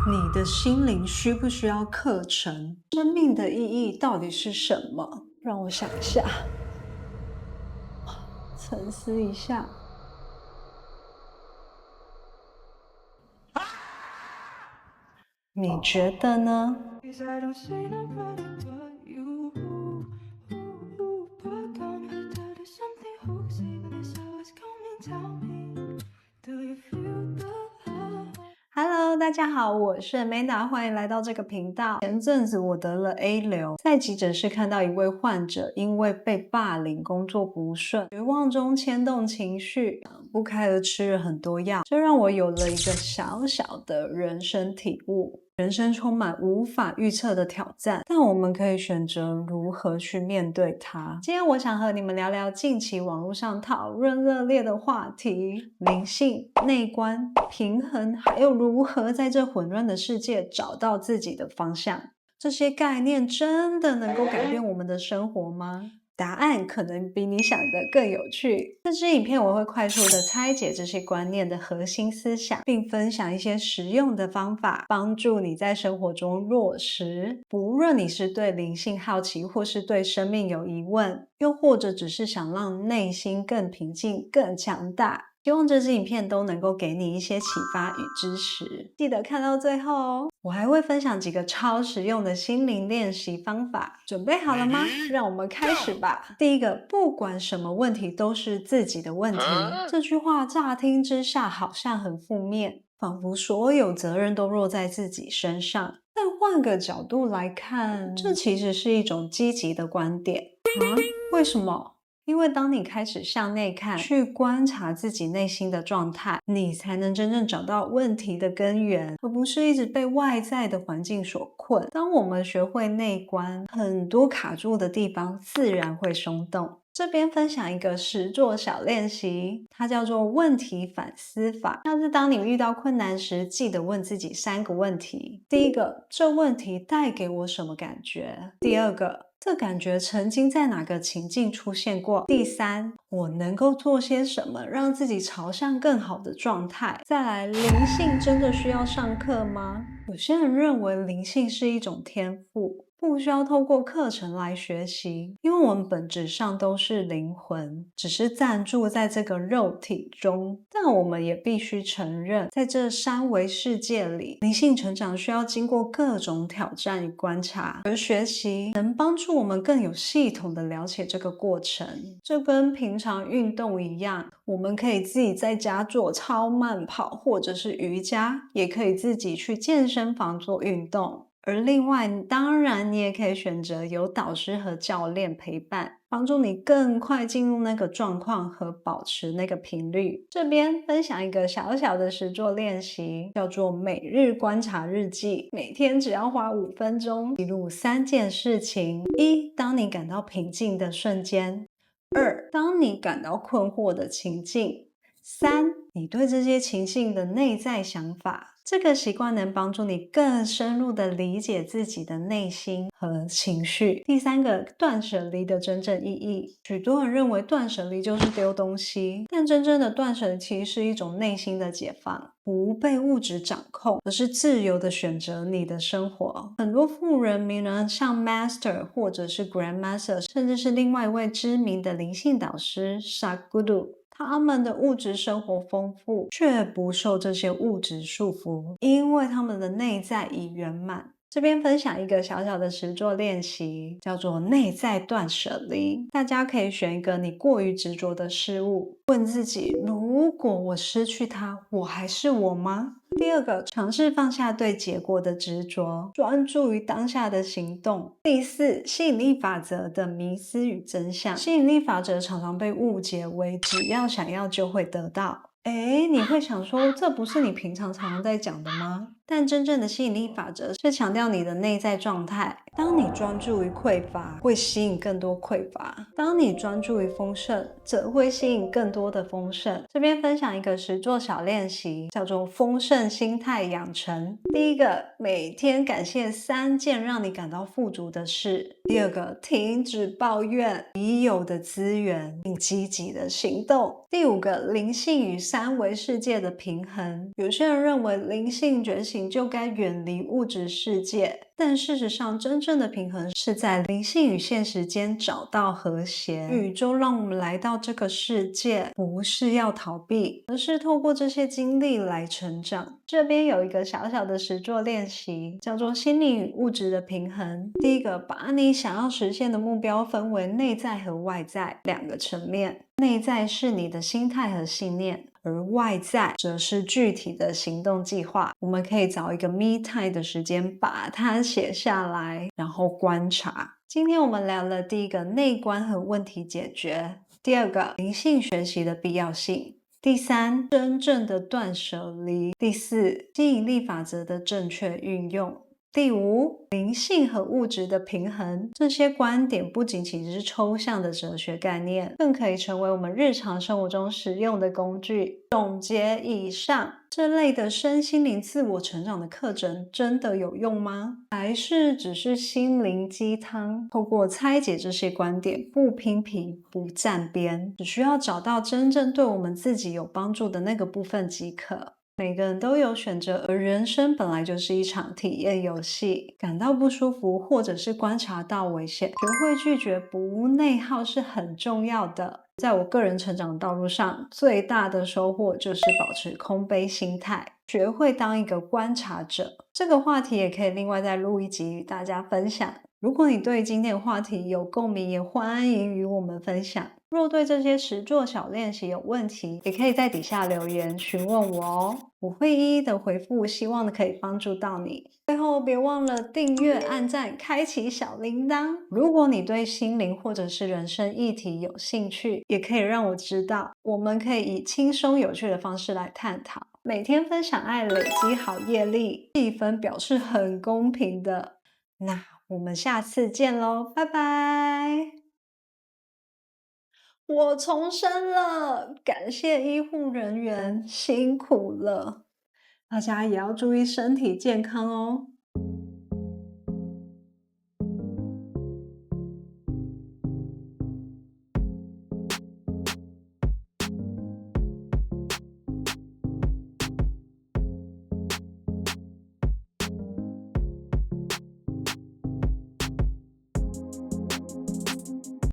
你的心灵需不需要课程？生命的意义到底是什么？让我想一下，沉思一下。你觉得呢？Hello， 大家好，我是 Amanda， 欢迎来到这个频道。前阵子我得了 A 流，在急诊室看到一位患者因为被霸凌，工作不顺，绝望中牵动情绪，想不开而吃了很多药，这让我有了一个小小的人生体悟。人生充满无法预测的挑战，但我们可以选择如何去面对它。今天我想和你们聊聊近期网络上讨论热烈的话题：灵性、内观、平衡，还有如何在这混乱的世界找到自己的方向。这些概念真的能够改变我们的生活吗？答案可能比你想的更有趣。这支影片我会快速的拆解这些观念的核心思想，并分享一些实用的方法，帮助你在生活中落实。不论你是对灵性好奇，或是对生命有疑问，又或者只是想让内心更平静、更强大，希望这支影片都能够给你一些启发与支持，记得看到最后哦。我还会分享几个超实用的心灵练习方法，准备好了吗？让我们开始吧。第一个，不管什么问题都是自己的问题。这句话乍听之下好像很负面，仿佛所有责任都落在自己身上。但换个角度来看，这其实是一种积极的观点。为什么？因为当你开始向内看，去观察自己内心的状态，你才能真正找到问题的根源，而不是一直被外在的环境所困。当我们学会内观，很多卡住的地方自然会松动。这边分享一个实作小练习，它叫做问题反思法。像是当你遇到困难时，记得问自己3个问题。第一个，这问题带给我什么感觉？第二个，这感觉曾经在哪个情境出现过？第三，我能够做些什么让自己朝向更好的状态？再来，灵性真的需要上课吗？有些人认为灵性是一种天赋，不需要透过课程来学习，因为我们本质上都是灵魂，只是暂住在这个肉体中。但我们也必须承认，在这三维世界里，灵性成长需要经过各种挑战与观察，而学习能帮助我们更有系统的了解这个过程。这跟平常运动一样，我们可以自己在家做超慢跑或者是瑜伽，也可以自己去健身房做运动。而另外，当然你也可以选择有导师和教练陪伴，帮助你更快进入那个状况和保持那个频率。这边分享一个小小的实作练习，叫做每日观察日记。每天只要花5分钟，记录3件事情。1. 当你感到平静的瞬间。2. 当你感到困惑的情境。3. 你对这些情境的内在想法。这个习惯能帮助你更深入的理解自己的内心和情绪。第3个，断舍离的真正意义。许多人认为断舍离就是丢东西，但真正的断舍离其实是一种内心的解放，不被物质掌控，而是自由的选择你的生活。很多富人、名人，像 Master 或者是 Grandmaster， 甚至是另外一位知名的灵性导师 Sadhguru，他们的物质生活丰富，却不受这些物质束缚，因为他们的内在已圆满。这边分享一个小小的实作练习，叫做内在断舍离。大家可以选一个你过于执着的事物，问自己，如果我失去它，我还是我吗？第2个，尝试放下对结果的执着，专注于当下的行动。第4，吸引力法则的迷思与真相。吸引力法则常常被误解为只要想要就会得到。你会想说，这不是你平常常在讲的吗？但真正的吸引力法则是强调你的内在状态。当你专注于匮乏，会吸引更多匮乏；当你专注于丰盛，则会吸引更多的丰盛。这边分享一个实作小练习，叫做丰盛心态养成。第1个，每天感谢3件让你感到富足的事。第2个，停止抱怨已有的资源，并积极的行动。第5个，灵性与3维世界的平衡。有些人认为灵性觉醒情就该远离物质世界。但事实上，真正的平衡是在灵性与现实间找到和谐。宇宙让我们来到这个世界，不是要逃避，而是透过这些经历来成长。这边有一个小小的实作练习，叫做心灵与物质的平衡。第一个，把你想要实现的目标分为内在和外在两个层面。内在是你的心态和信念，而外在则是具体的行动计划。我们可以找一个 me time 的时间，把它写下来，然后观察。今天我们聊了第一个内观和问题解决，第二个灵性学习的必要性，第三真正的断舍离，第四吸引力法则的正确运用，第五，灵性和物质的平衡。这些观点不仅仅是抽象的哲学概念，更可以成为我们日常生活中实用的工具。总结以上，这类的身心灵自我成长的课程真的有用吗？还是只是心灵鸡汤？透过拆解这些观点，不拼皮，不站边，只需要找到真正对我们自己有帮助的那个部分即可。每个人都有选择，而人生本来就是一场体验游戏。感到不舒服，或者是观察到危险，学会拒绝，不内耗是很重要的。在我个人成长道路上，最大的收获就是保持空杯心态，学会当一个观察者。这个话题也可以另外再录一集与大家分享。如果你对今天的话题有共鸣，也欢迎与我们分享。若对这些实作小练习有问题，也可以在底下留言询问我哦，我会一一的回复，希望可以帮助到你。最后别忘了订阅、按赞、开启小铃铛。如果你对心灵或者是人生议题有兴趣，也可以让我知道，我们可以以轻松有趣的方式来探讨。每天分享爱，累积好业力，积分表是很公平的。那我们下次见咯，拜拜！我重生了，感谢医护人员辛苦了，大家也要注意身体健康哦。